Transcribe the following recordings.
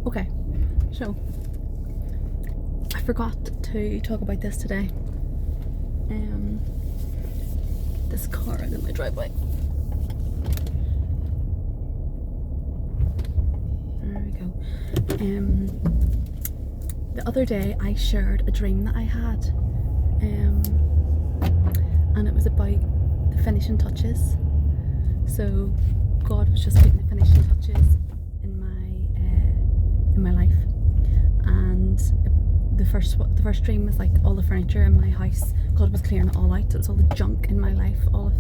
Okay, so I forgot to talk about this today. This car in my driveway. There we go. The other day I shared a dream that I had, and it was about the finishing touches. So God was just putting the finishing touches in my life, and the first dream was like all the furniture in my house. God was clearing it all out. So it was all the junk in my life, all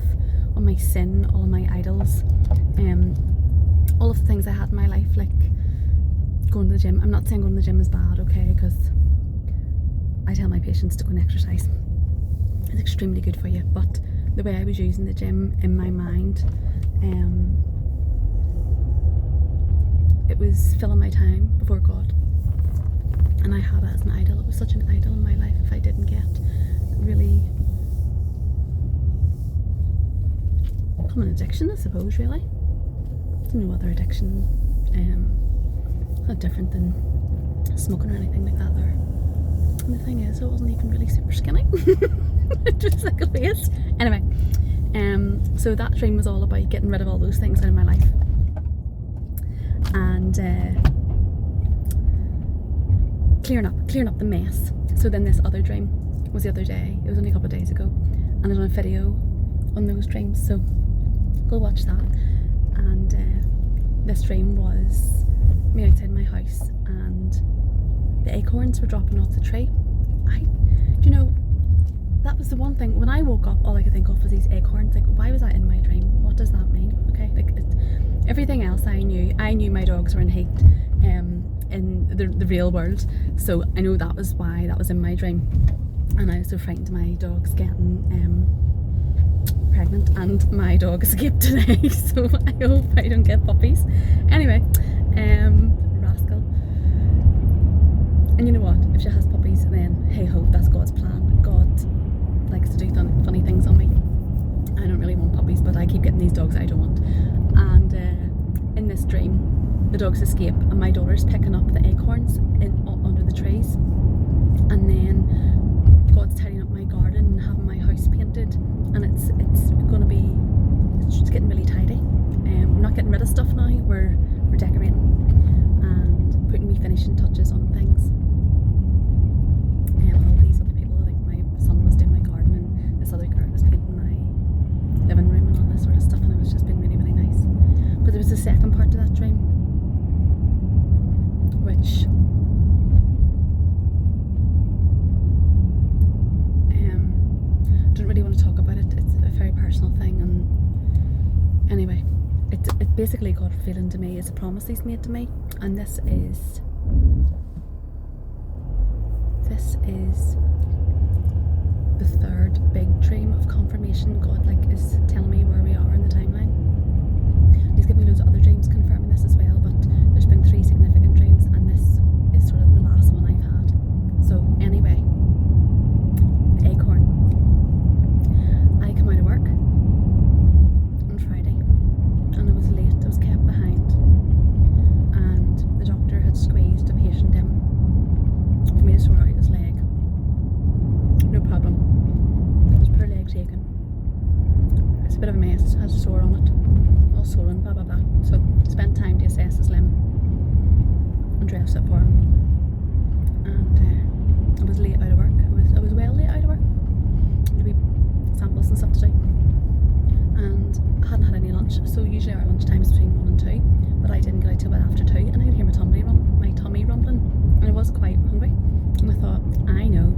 of my sin, all of my idols, all of the things I had in my life, like going to the gym. I'm not saying going to the gym is bad, okay, because I tell my patients to go and exercise. It's extremely good for you, but the way I was using the gym in my mind, it was filling my time before God, and I had it as an idol. It was such an idol in my life. If I didn't get really become an addiction, I suppose, really. There's no other addiction not different than smoking or anything like that there. And the thing is, I wasn't even really super skinny. Just like a waste. Anyway, so that dream was all about getting rid of all those things out of my life, and clearing up the mess. So then this other dream was the other day. It was only a couple of days ago, and I done a video on those dreams, so go watch that. And this dream was me outside my house, and the acorns were dropping off the tree. Do you know, that was the one thing, when I woke up, all I could think of was these acorns. Like, why was that in my dream? What does that mean? Okay, like everything else I knew my dogs were in heat in the real world, so I know that was why that was in my dream. And I was so frightened my dog's getting pregnant, and my dog escaped today, so I hope I don't get puppies. Anyway, rascal. And you know what, if she has puppies, then hey ho, that's God's plan. God likes to do funny things on me. I don't really want puppies, but I keep getting these dogs I don't want. And in this dream, the dogs escape, and my daughter's picking up the acorns under the trees, and then God's tidying up my garden and having my house painted, and it's getting really tidy. We're not getting rid of stuff now, we're decorating and putting me finishing touches on things. And all these other people, like my son was doing my garden, and this other girl was painting my living room and all this sort of stuff, and it was just been really, really nice. But there was a second part to that dream, which don't really want to talk about it. It's a very personal thing, and anyway, it's basically God revealing to me, it's a promise He's made to me, and this is the third big dream of confirmation. God is telling me where we are in the timeline. He's given me loads of other dreams confirming this as well, but there's been 3 significant dreams, and this is sort of the last one I've had. So anyway, the acorn. I come out of work on Friday, and I was late. I was kept behind, and the doctor had squeezed a patient in for me to sort out his leg. No problem. His poor leg shaking. It's a bit of a mess. It has a sore on it. All swollen, blah blah blah. So spent time to assess his limb and dress it for him. And I was late out of work. I was well late out of work. There would be samples and stuff to do. And I hadn't had any lunch. So usually our lunch time is between 1 and 2. But I didn't get out till about after 2, and I could hear my tummy rumbling. And I was quite hungry. And I thought, I know,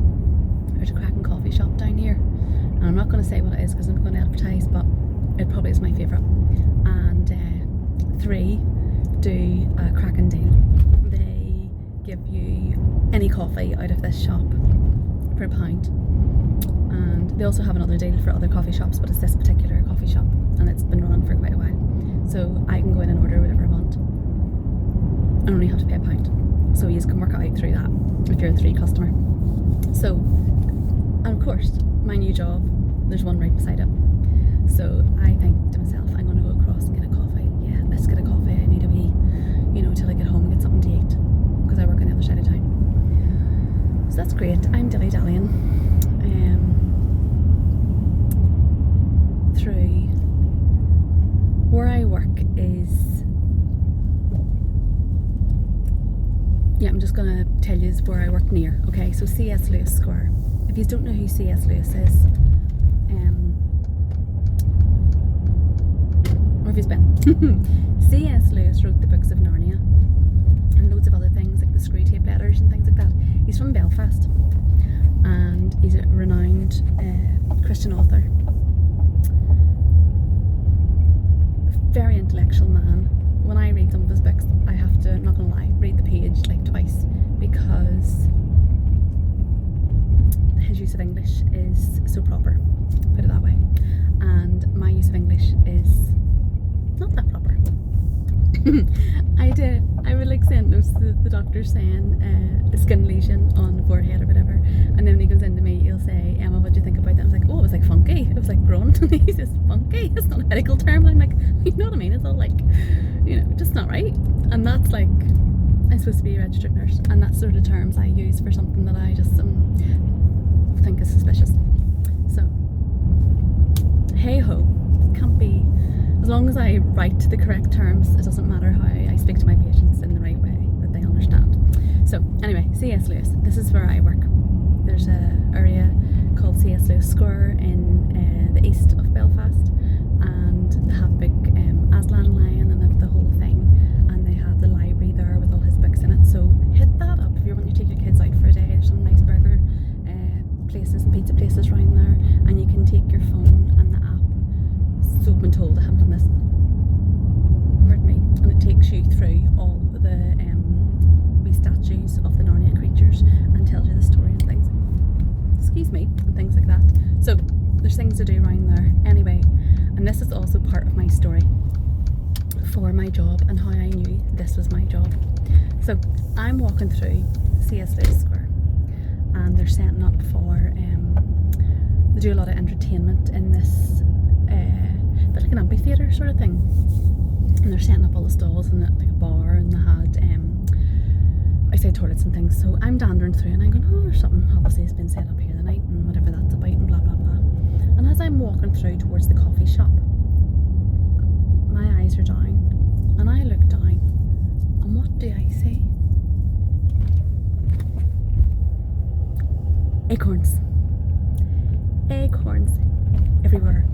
there's a cracking coffee shop down here, and I'm not going to say what it is because I'm going to advertise, but it probably is my favourite. And 3 do a cracking deal. They give you any coffee out of this shop for £1, and they also have another deal for other coffee shops, but it's this particular coffee shop, and it's been running for quite a while, so I can go in and order whatever I want and only have to pay £1. So you can work it out through that if you're a 3 customer. So, and of course, my new job, there's one right beside it. So I think to myself, I'm going to go across and get a coffee. Yeah, let's get a coffee. I need a wee, till I get home and get something to eat. great. I'm dilly-dallying through where I work is, yeah, I'm just gonna tell you where I work near. Okay, so C.S. Lewis Square. If you don't know who C.S. Lewis is, or if he's been, C.S. Lewis wrote the books of Narnia and loads of other things like the Screw Tape Letters and things like that. He's from Belfast and he's a renowned Christian author. Very intellectual man. When I read some of his books, I have to, not gonna lie, read the page like twice, because his use of English is so proper, put it that way, and my use of English is not that proper. I would like send those to the doctor saying a skin lesion on the forehead or whatever, and then when he comes into me he'll say, Emma, what do you think about that? I was like, oh, it was like funky, it was like grunt. And he says, funky? It's not a medical term. And I'm like, you know what I mean, it's all like, you know, just not right. And that's like, I'm supposed to be a registered nurse, and that's sort of terms I use for something that I just think is suspicious. So hey ho, can't be, as long as I write the correct terms, it doesn't matter how I speak to my patients in the right way that they understand. So anyway, C.S. Lewis, this is where I work. There's a area called C.S. Lewis Square in the east of Belfast, and they have big Aslan lion and have the whole thing, and they have the library there with all his books in it. So hit that up if you want to take your kids out for a day. There's some nice burger places and pizza places around there, and you can take your phone and the app. So I've been told, I haven't done this, pardon me, and it takes you through all the wee statues of the Narnia creatures and tells you the story and things, excuse me, and things like that. So there's things to do around there anyway, and this is also part of my story for my job and how I knew this was my job. So I'm walking through C.S. Lewis Square, and they're setting up for they do a lot of entertainment in this bit like an amphitheatre sort of thing, and they're setting up all the stalls and like a bar, and they had outside toilets and things. So I'm dandering through and I'm going, oh, there's something obviously has been set up here tonight and whatever that's about and blah blah blah. And as I'm walking through towards the coffee shop, my eyes are down and I look down, and what do I see? Acorns. Acorns everywhere.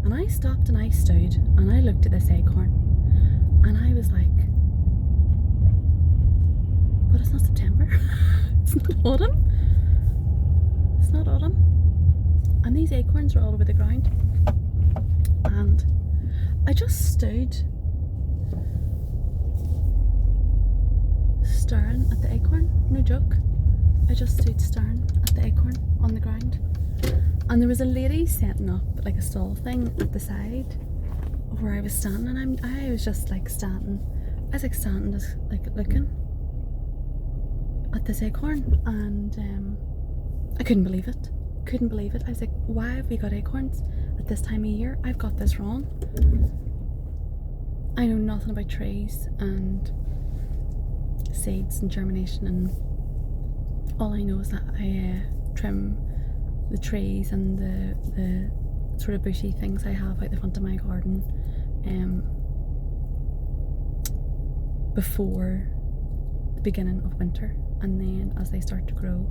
And I stopped and I stood and I looked at this acorn and I was like, but it's not September. It's not autumn. It's not autumn. And these acorns are all over the ground. And I just stood staring at the acorn. No joke. I just stood staring at the acorn on the ground. And there was a lady setting up like a stall thing at the side of where I was standing, and I was just like standing. I was like standing, just like looking at this acorn, and I couldn't believe it. Couldn't believe it. I was like, why have we got acorns at this time of year? I've got this wrong. I know nothing about trees and seeds and germination, and all I know is that I trim the trees and the sort of bushy things I have out the front of my garden before the beginning of winter, and then as they start to grow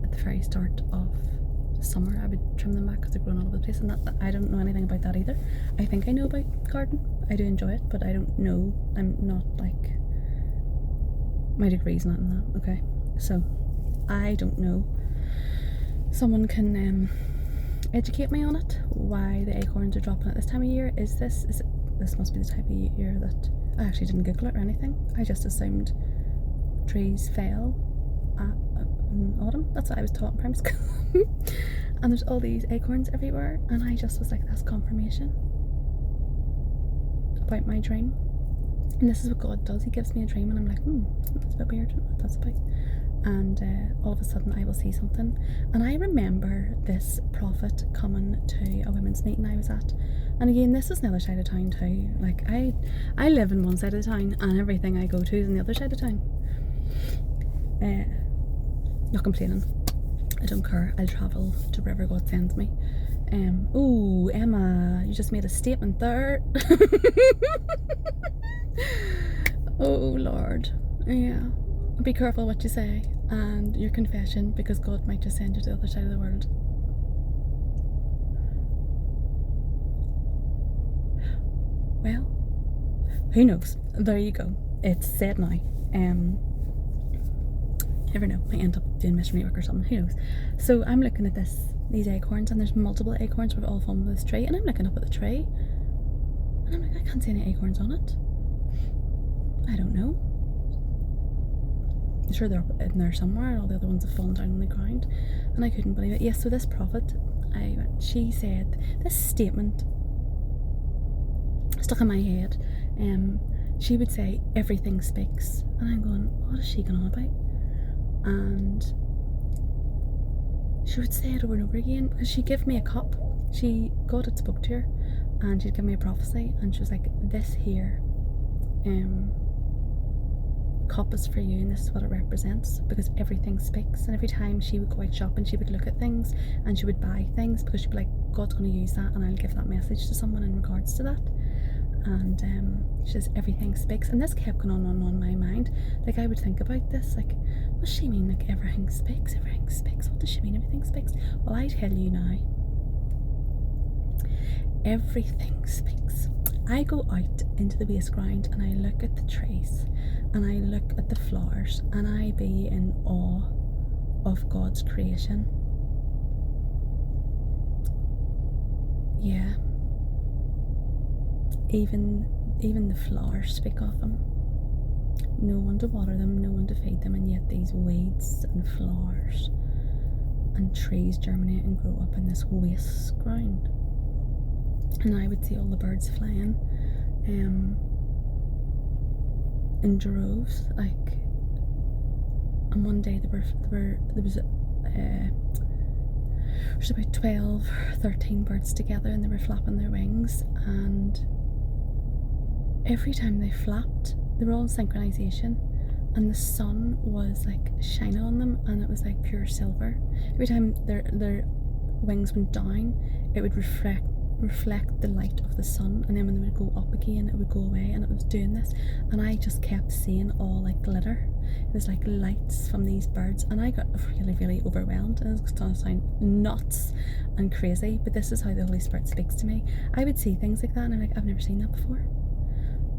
at the very start of summer I would trim them back because they're growing all over the place. And that I don't know anything about that either. I think I know about garden, I do enjoy it, but I don't know, I'm not like, my degree's not in that, okay? So I don't know. Someone can educate me on it, why the acorns are dropping at this time of year. This must be the type of year that, I actually didn't Google it or anything, I just assumed trees fell in autumn. That's what I was taught in primary school. And there's all these acorns everywhere, and I just was like, that's confirmation about my dream. And this is what God does, he gives me a dream and I'm like, that's a bit weird, what that's about. And all of a sudden I will see something. And I remember this prophet coming to a women's meeting I was at, and again, this is the other side of town too. Like I live in one side of the town and everything I go to is on the other side of town. Not complaining. I don't care. I'll travel to wherever God sends me. Oh, Emma, you just made a statement there. Oh, Lord. Yeah. Be careful what you say and your confession, because God might just send you to the other side of the world. Well, who knows? There you go. It's said now. You never know. I end up doing missionary work or something. Who knows? So I'm looking at these acorns, and there's multiple acorns we've all formed this tree, and I'm looking up at the tree, and I'm like, I can't see any acorns on it. I don't know. I'm sure they're up in there somewhere. All the other ones have fallen down on the ground, and I couldn't believe it. Yes, so this prophet, she said this statement stuck in my head. She would say, everything speaks, and I'm going, what is she going on about? And she would say it over and over again, because she'd give me a cup. God had spoke to her, and she'd give me a prophecy, and she was like, this here cup is for you, and this is what it represents, because everything speaks. And every time she would go out shopping, she would look at things and she would buy things, because she'd be like, God's going to use that, and I'll give that message to someone in regards to that. And she says, everything speaks. And this kept going on my mind. Like, I would think about this, like, what does she mean, like, everything speaks? Everything speaks. What does she mean, everything speaks? Well, I tell you now, everything speaks. I go out into the waste ground, and I look at the trees, and I look at the flowers, and I be in awe of God's creation. Yeah. Even the flowers speak of him. No one to water them, no one to feed them, and yet these weeds and flowers and trees germinate and grow up in this waste ground. And I would see all the birds flying in droves, like. And one day there was about 12, 13 birds together, and they were flapping their wings, and every time they flapped, they were all in synchronization, and the sun was like shining on them, and it was like pure silver. Every time their wings went down, it would reflect the light of the sun, and then when they would go up again, it would go away, and it was doing this, and I just kept seeing all like glitter. It was like lights from these birds, and I got really, really overwhelmed, and it's going to sound nuts and crazy, but this is how the Holy Spirit speaks to me. I would see things like that, and I'm like, I've never seen that before.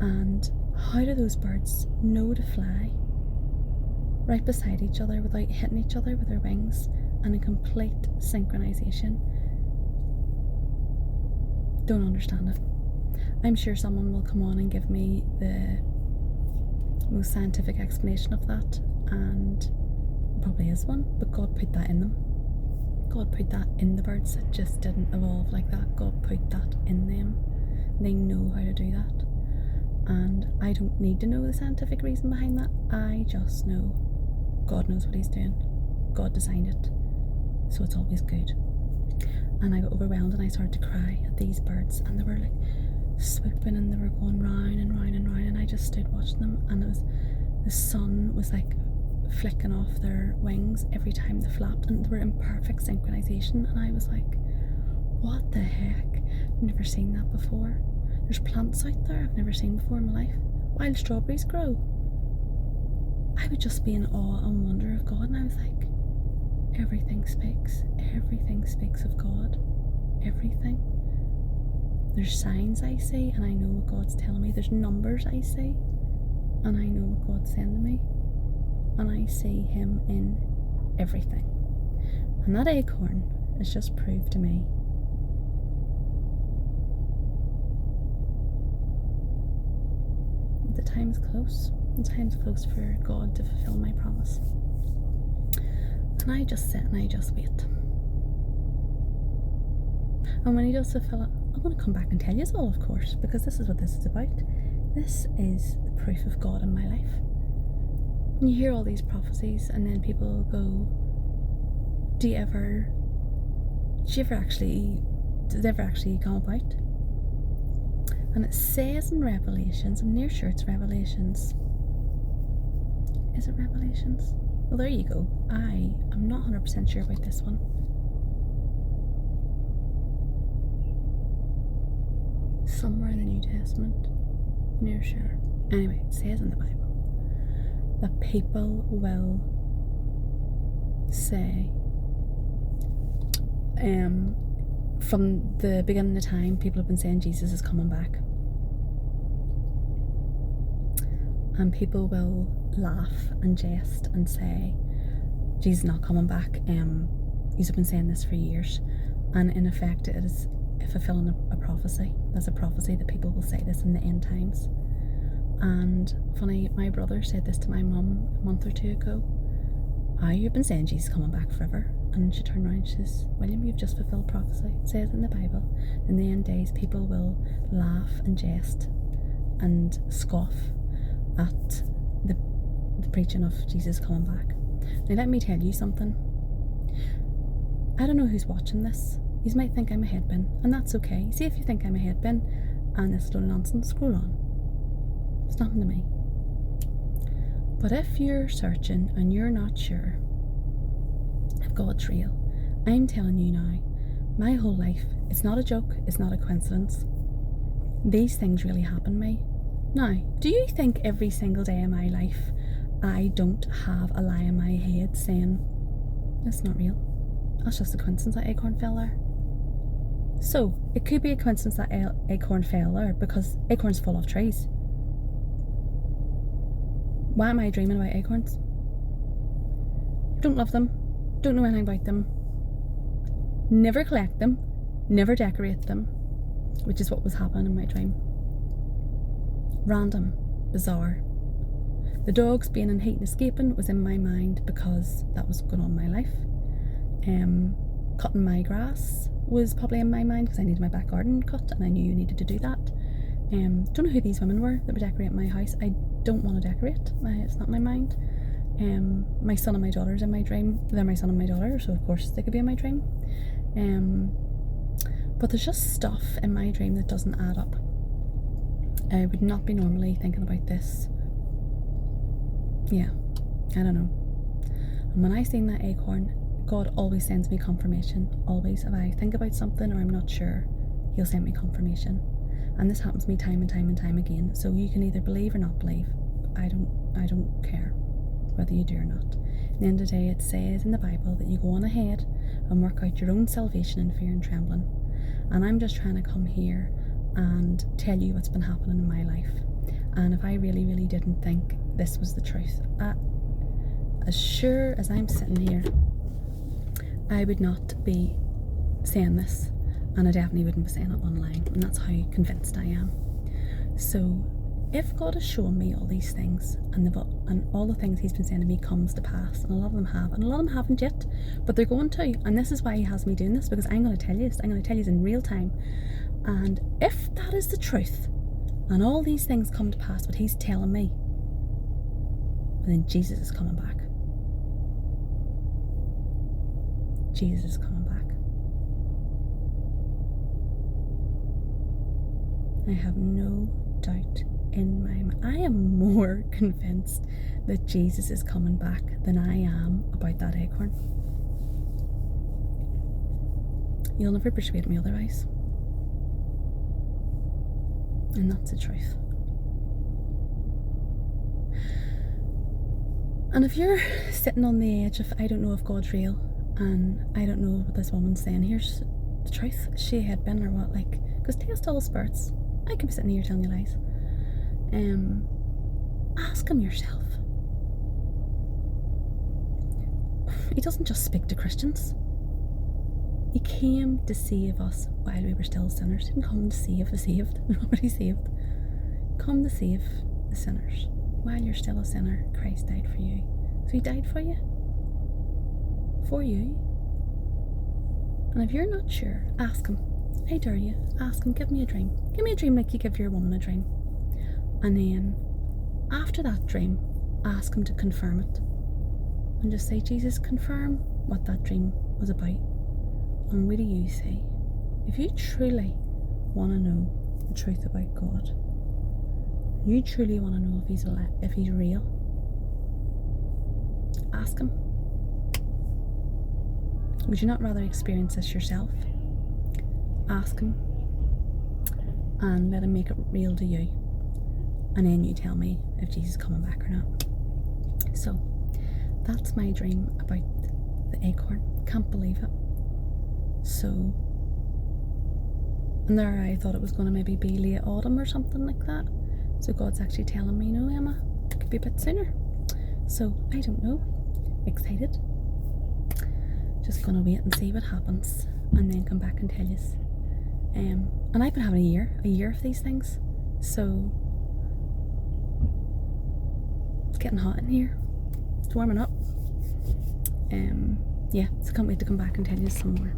And how do those birds know to fly right beside each other without hitting each other with their wings, and in complete synchronization? Don't understand it. I'm sure someone will come on and give me the most scientific explanation of that, and probably is one, but God put that in them. God put that in the birds. It just didn't evolve like that. God put that in them. They know how to do that, and I don't need to know the scientific reason behind that. I just know God knows what he's doing. God designed it, so it's always good. And I got overwhelmed, and I started to cry at these birds, and they were like swooping, and they were going round and round and round, and I just stood watching them, and the sun was like flicking off their wings every time they flapped, and they were in perfect synchronization, and I was like, what the heck? I've never seen that before. There's plants out there I've never seen before in my life. Wild strawberries grow. I would just be in awe and wonder of God, and I was like, everything speaks. Everything speaks of God. Everything. There's signs I see, and I know what God's telling me. There's numbers I see, and I know what God's sending me, and I see him in everything. And that acorn is just proved to me the time's close. The time's close for God to fulfill my promise. And I just sit and I just wait. And when he does fulfill it, I'm going to come back and tell you all, of course, because this is what this is about. This is the proof of God in my life. And you hear all these prophecies, and then people go, did it ever actually come about? And it says in Revelations, I'm near sure it's Revelations. Is it Revelations? Well, there you go. I'm not 100% sure about this one. Somewhere in the New Testament. Near sure. Anyway, it says in the Bible that people will say, from the beginning of time, people have been saying Jesus is coming back. And people will laugh and jest and say, Jesus is not coming back. He's been saying this for years. And in effect, it is fulfilling a prophecy. There's a prophecy that people will say this in the end times. And funny, my brother said this to my mum a month or two ago. You've been saying Jesus is coming back forever. And she turned around and she says, William, you've just fulfilled prophecy. It says in the Bible, in the end days, people will laugh and jest and scoff at the preaching of Jesus coming back. Now let me tell you something. I don't know who's watching this. You might think I'm a headbin, and that's okay. See, if you think I'm a headbin and this little nonsense, scroll on. It's nothing to me. But if you're searching and you're not sure if God's real, I'm telling you now, my whole life, it's not a joke, it's not a coincidence. These things really happen to me. Now, do you think every single day of my life I don't have a lie in my head saying, that's not real, that's just a coincidence that acorn fell there? So, it could be a coincidence that acorn fell there because acorns fall off trees. Why am I dreaming about acorns? Don't love them, don't know anything about them, never collect them, never decorate them, which is what was happening in my dream. Random, bizarre. The dogs being in heat and escaping was in my mind because that was going on in my life. Cutting my grass was probably in my mind because I needed my back garden cut and I knew you needed to do that. Don't know who these women were that were decorating my house. I don't want to decorate. It's not my mind. My son and my daughter's in my dream. They're my son and my daughter, so of course they could be in my dream. But there's just stuff in my dream that doesn't add up. I would not be normally thinking about this. Yeah, I don't know. And when I seen that acorn, God always sends me confirmation. Always. If I think about something or I'm not sure, He'll send me confirmation. And this happens to me time and time and time again. So you can either believe or not believe. I don't care whether you do or not. At the end of the day, it says in the Bible that you go on ahead and work out your own salvation in fear and trembling. And I'm just trying to come here and tell you what's been happening in my life. And if I really, really didn't think this was the truth, as sure as I'm sitting here, I would not be saying this, and I definitely wouldn't be saying it online, and that's how convinced I am. So if God is showing me all these things and all the things He's been saying to me comes to pass, and a lot of them have, and a lot of them haven't yet, but they're going to, and this is why He has me doing this, because I'm going to tell you this. I'm going to tell you this in real time. And if that is the truth and all these things come to pass, what He's telling me, then Jesus is coming back. Jesus is coming back. I have no doubt in my mind. I am more convinced that Jesus is coming back than I am about that acorn. You'll never persuade me otherwise. And that's the truth. And if you're sitting on the edge of, I don't know if God's real, and I don't know what this woman's saying, here's the truth. Is she had been or what? Like, because test all spirits. I could be sitting here telling you lies. Ask Him yourself. He doesn't just speak to Christians. He came to save us while we were still sinners. He didn't come to save the saved. Nobody saved. Come to save the sinners. While you're still a sinner, Christ died for you. So He died for you. For you. And if you're not sure, ask Him. I dare you. Ask Him, give me a dream. Give me a dream like you give your woman a dream. And then, after that dream, ask Him to confirm it. And just say, Jesus, confirm what that dream was about. And what do you say? If you truly want to know the truth about God, you truly want to know if He's real, ask him. Would you not rather experience this yourself? Ask him and let him make it real to you, and then you tell me if Jesus is coming back or not. So that's my dream about the acorn. Can't believe it. So, and there I thought it was going to maybe be late autumn or something like that. So God's actually telling me, no Emma, it could be a bit sooner. So I don't know. Excited. Just gonna wait and see what happens, and then come back and tell you. And I've been having a year of these things. So it's getting hot in here. It's warming up. Yeah, so can't wait to come back and tell you some more.